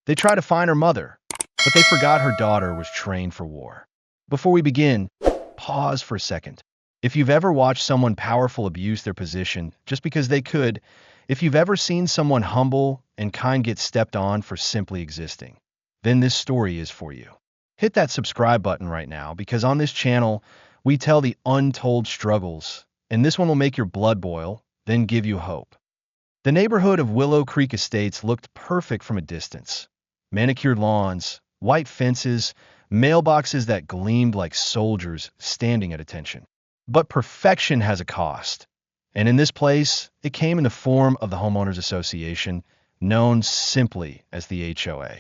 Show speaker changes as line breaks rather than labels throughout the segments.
They try to find her mother, but they forgot her daughter was trained for war. Before we begin, pause for a second. If you've ever watched someone powerful abuse their position just because they could, if you've ever seen someone humble and kind get stepped on for simply existing, then this story is for you. Hit that subscribe button right now because on this channel, we tell the untold struggles, and this one will make your blood boil, then give you hope. The neighborhood of Willow Creek Estates looked perfect from a distance. Manicured lawns, white fences, mailboxes that gleamed like soldiers standing at attention. But perfection has a cost. And in this place, it came in the form of the Homeowners Association, known simply as the HOA.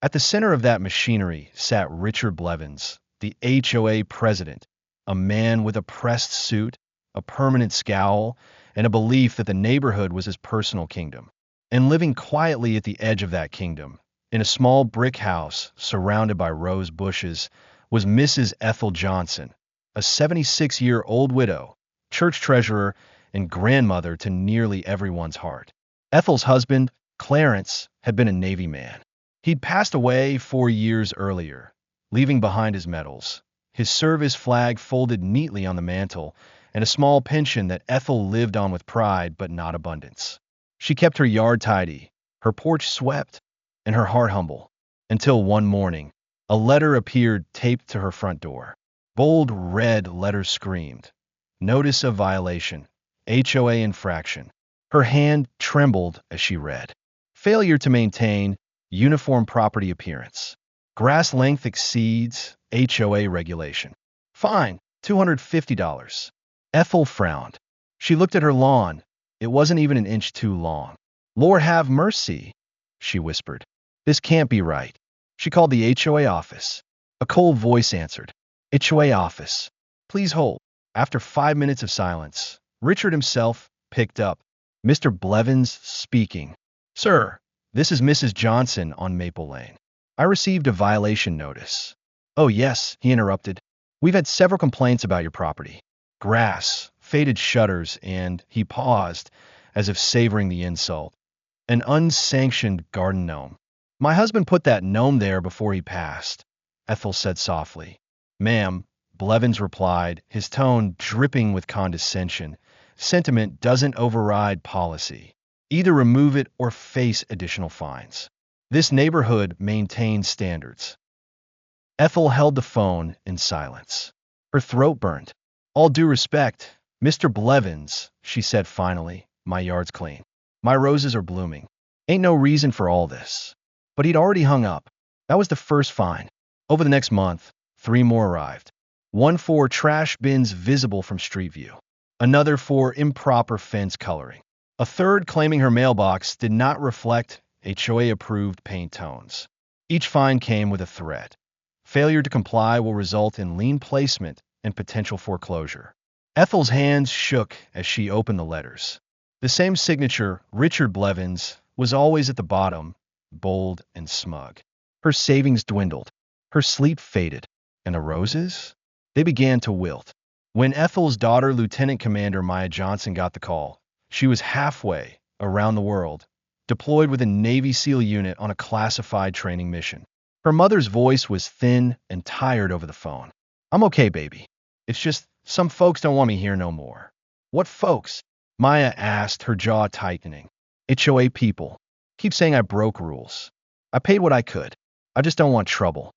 At the center of that machinery sat Richard Blevins, the HOA president, a man with a pressed suit, a permanent scowl, and a belief that the neighborhood was his personal kingdom. And living quietly at the edge of that kingdom, in a small brick house surrounded by rose bushes, was Mrs. Ethel Johnson, a 76-year-old widow, church treasurer, and grandmother to nearly everyone's heart. Ethel's husband, Clarence, had been a Navy man. He'd passed away 4 years earlier, leaving behind his medals, his service flag folded neatly on the mantel, and a small pension that Ethel lived on with pride but not abundance. She kept her yard tidy, her porch swept, and her heart humble, until one morning, a letter appeared taped to her front door. Bold red letters screamed, "Notice of violation, HOA infraction." Her hand trembled as she read. Failure to maintain uniform property appearance. Grass length exceeds HOA regulation. Fine, $250. Ethel frowned. She looked at her lawn. It wasn't even an inch too long. "Lord have mercy," she whispered. "This can't be right." She called the HOA office. A cold voice answered. "HOA office. Please hold." After 5 minutes of silence, Richard himself picked up. "Mr. Blevins speaking." "Sir, this is Mrs. Johnson on Maple Lane. I received a violation notice." "Oh yes," he interrupted. "We've had several complaints about your property. Grass, faded shutters, and," he paused, as if savoring the insult, "an unsanctioned garden gnome." "My husband put that gnome there before he passed," Ethel said softly. "Ma'am," Blevins replied, his tone dripping with condescension, "sentiment doesn't override policy. Either remove it or face additional fines. This neighborhood maintains standards." Ethel held the phone in silence. Her throat burned. "All due respect, Mr. Blevins," she said finally, "my yard's clean. My roses are blooming. Ain't no reason for all this." But he'd already hung up. That was the first fine. Over the next month, 3 more arrived. One for trash bins visible from street view. Another for improper fence coloring. A third claiming her mailbox did not reflect HOA-approved paint tones. Each fine came with a threat. Failure to comply will result in lien placement and potential foreclosure. Ethel's hands shook as she opened the letters. The same signature, Richard Blevins, was always at the bottom, bold and smug. Her savings dwindled. Her sleep faded. And the roses? They began to wilt. When Ethel's daughter, Lieutenant Commander Maya Johnson, got the call, she was halfway around the world, deployed with a Navy SEAL unit on a classified training mission. Her mother's voice was thin and tired over the phone. "I'm okay, baby. It's just some folks don't want me here no more." "What folks?" Maya asked, her jaw tightening. "HOA people. Keep saying I broke rules. I paid what I could. I just don't want trouble."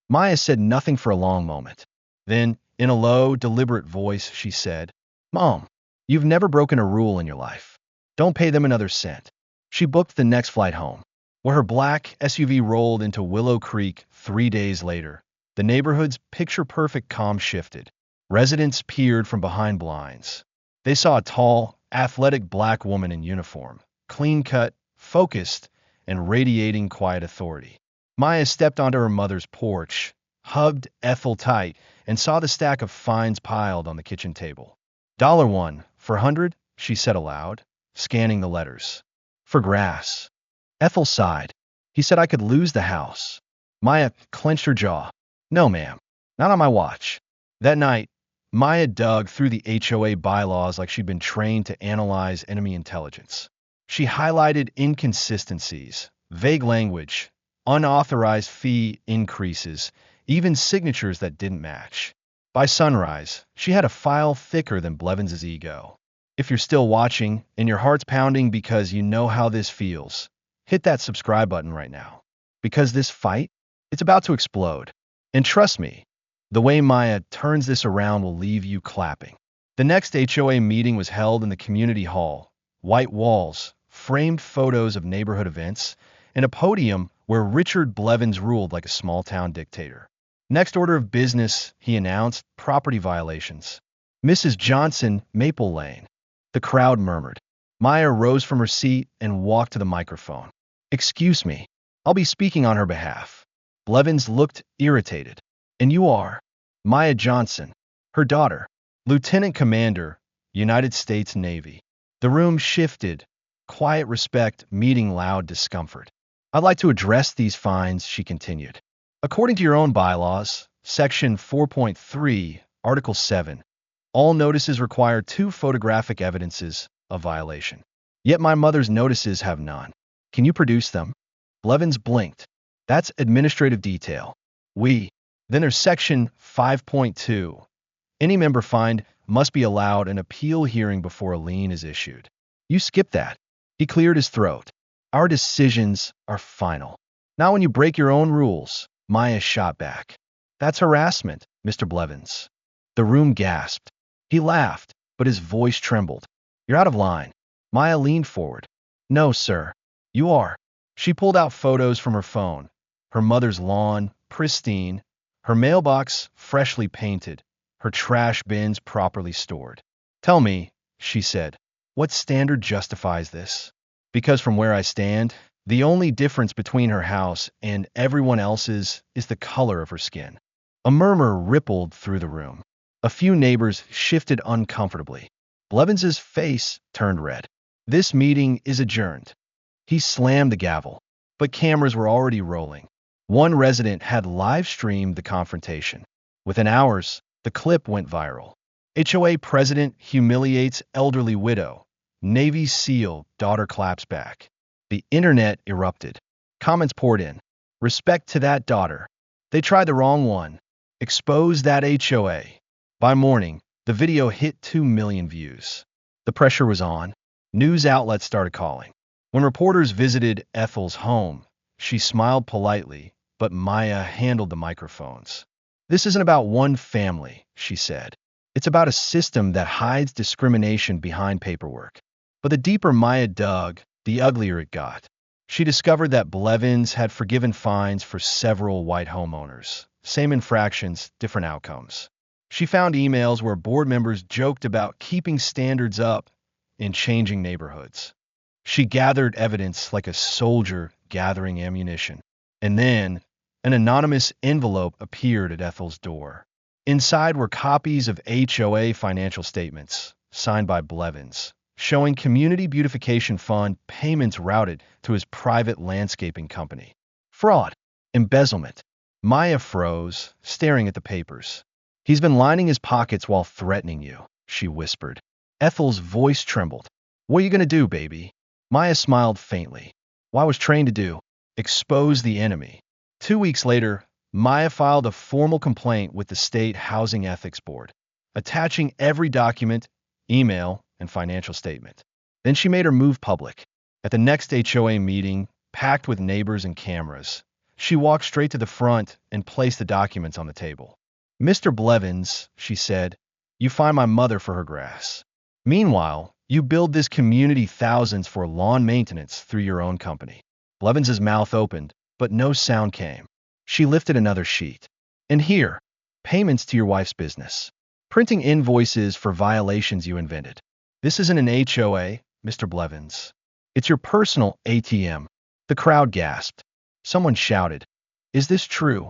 Maya said nothing for a long moment. Then, in a low, deliberate voice, she said, "Mom, you've never broken a rule in your life. Don't pay them another cent." She booked the next flight home. Where her black SUV rolled into Willow Creek 3 days later, the neighborhood's picture-perfect calm shifted. Residents peered from behind blinds. They saw a tall, athletic black woman in uniform, clean-cut, focused, and radiating quiet authority. Maya stepped onto her mother's porch, hugged Ethel tight, and saw the stack of fines piled on the kitchen table. "$1 for 100, she said aloud, scanning the letters. "For grass." Ethel sighed. "He said I could lose the house." Maya clenched her jaw. "No, ma'am. Not on my watch." That night, Maya dug through the HOA bylaws like she'd been trained to analyze enemy intelligence. She highlighted inconsistencies, vague language, unauthorized fee increases, even signatures that didn't match. By sunrise, she had a file thicker than Blevins' ego. If you're still watching and your heart's pounding because you know how this feels, hit that subscribe button right now. Because this fight, it's about to explode. And trust me, the way Maya turns this around will leave you clapping. The next HOA meeting was held in the community hall. White walls, framed photos of neighborhood events, and a podium where Richard Blevins ruled like a small-town dictator. Next order of business, he announced, property violations. Mrs. Johnson, Maple Lane. The crowd murmured. Maya rose from her seat and walked to the microphone. Excuse me, I'll be speaking on her behalf. Blevins looked irritated. And you are? Maya Johnson, her daughter, Lieutenant Commander, United States Navy. The room shifted. Quiet respect meeting loud discomfort. I'd like to address these fines, she continued. According to your own bylaws, Section 4.3, Article 7, all notices require 2 photographic evidences of violation. Yet my mother's notices have none. Can you produce them? Blevins blinked. That's administrative detail. Then there's Section 5.2. Any member fined must be allowed an appeal hearing before a lien is issued. You skipped that. He cleared his throat. Our decisions are final. Now when you break your own rules, Maya shot back. That's harassment, Mr. Blevins. The room gasped. He laughed, but his voice trembled. You're out of line. Maya leaned forward. No, sir. You are. She pulled out photos from her phone. Her mother's lawn, pristine. Her mailbox, freshly painted. Her trash bins properly stored. Tell me, she said, what standard justifies this? Because from where I stand, the only difference between her house and everyone else's is the color of her skin. A murmur rippled through the room. A few neighbors shifted uncomfortably. Blevins's face turned red. This meeting is adjourned. He slammed the gavel, but cameras were already rolling. One resident had live-streamed the confrontation. Within hours, the clip went viral. HOA president humiliates elderly widow. Navy SEAL daughter claps back. The internet erupted. Comments poured in. Respect to that daughter. They tried the wrong one. Expose that HOA. By morning, the video hit 2 million views. The pressure was on. News outlets started calling. When reporters visited Ethel's home, she smiled politely, but Maya handled the microphones. This isn't about one family, she said. It's about a system that hides discrimination behind paperwork. But the deeper Maya dug, the uglier it got. She discovered that Blevins had forgiven fines for several white homeowners. Same infractions, different outcomes. She found emails where board members joked about keeping standards up in changing neighborhoods. She gathered evidence like a soldier gathering ammunition. And then, an anonymous envelope appeared at Ethel's door. Inside were copies of HOA financial statements, signed by Blevins, showing Community Beautification Fund payments routed to his private landscaping company. Fraud. Embezzlement. Maya froze, staring at the papers. He's been lining his pockets while threatening you, she whispered. Ethel's voice trembled. What are you going to do, baby? Maya smiled faintly. What I was trained to do. Expose the enemy. 2 weeks later, Maya filed a formal complaint with the State Housing Ethics Board, attaching every document, email, and financial statement. Then she made her move public. At the next HOA meeting, packed with neighbors and cameras, she walked straight to the front and placed the documents on the table. Mr. Blevins, she said, you fine my mother for her grass. Meanwhile, you build this community thousands for lawn maintenance through your own company. Blevins's mouth opened, but no sound came. She lifted another sheet. And here, payments to your wife's business. Printing invoices for violations you invented. This isn't an HOA, Mr. Blevins. It's your personal ATM. The crowd gasped. Someone shouted, Is this true?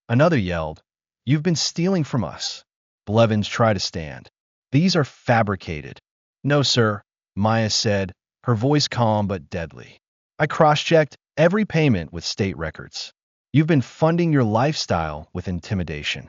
Another yelled, You've been stealing from us. Blevins tried to stand. These are fabricated. No, sir, Maya said, her voice calm but deadly. I cross-checked every payment with state records. You've been funding your lifestyle with intimidation.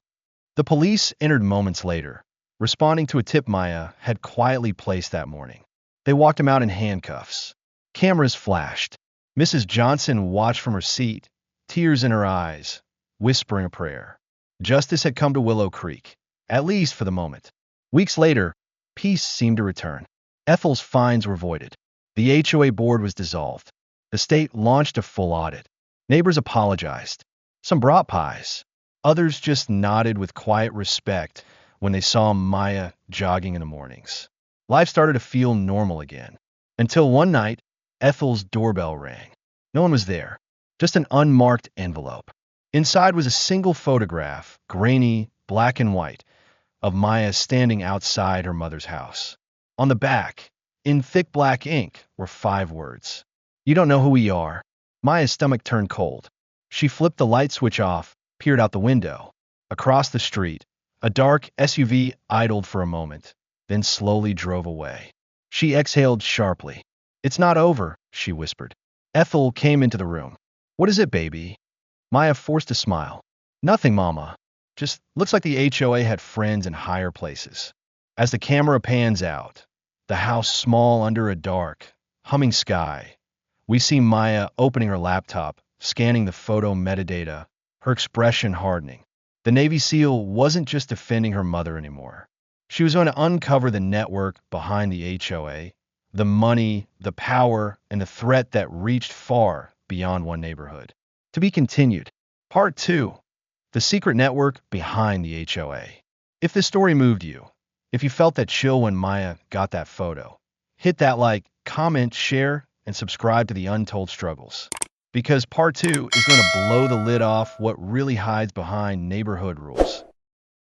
The police entered moments later, responding to a tip Maya had quietly placed that morning. They walked him out in handcuffs. Cameras flashed. Mrs. Johnson watched from her seat, tears in her eyes, whispering a prayer. Justice had come to Willow Creek, at least for the moment. Weeks later, peace seemed to return. Ethel's fines were voided. The HOA board was dissolved. The state launched a full audit. Neighbors apologized. Some brought pies. Others just nodded with quiet respect when they saw Maya jogging in the mornings. Life started to feel normal again. Until one night, Ethel's doorbell rang. No one was there, just an unmarked envelope. Inside was a single photograph, grainy, black and white, of Maya standing outside her mother's house. On the back, in thick black ink, were 5 words. "You don't know who we are." Maya's stomach turned cold. She flipped the light switch off, peered out the window. Across the street, a dark SUV idled for a moment, then slowly drove away. She exhaled sharply. "It's not over," she whispered. Ethel came into the room. "What is it, baby?" Maya forced a smile. "Nothing, Mama. Just looks like the HOA had friends in higher places." As the camera pans out, the house small under a dark, humming sky, we see Maya opening her laptop, scanning the photo metadata, her expression hardening. The Navy SEAL wasn't just defending her mother anymore. She was going to uncover the network behind the HOA, the money, the power, and the threat that reached far beyond one neighborhood. To be continued. Part 2. The secret network behind the HOA. If this story moved you, if you felt that chill when Maya got that photo, hit that like, comment, share, and subscribe to the Untold Struggles. Because part 2 is going to blow the lid off what really hides behind neighborhood rules.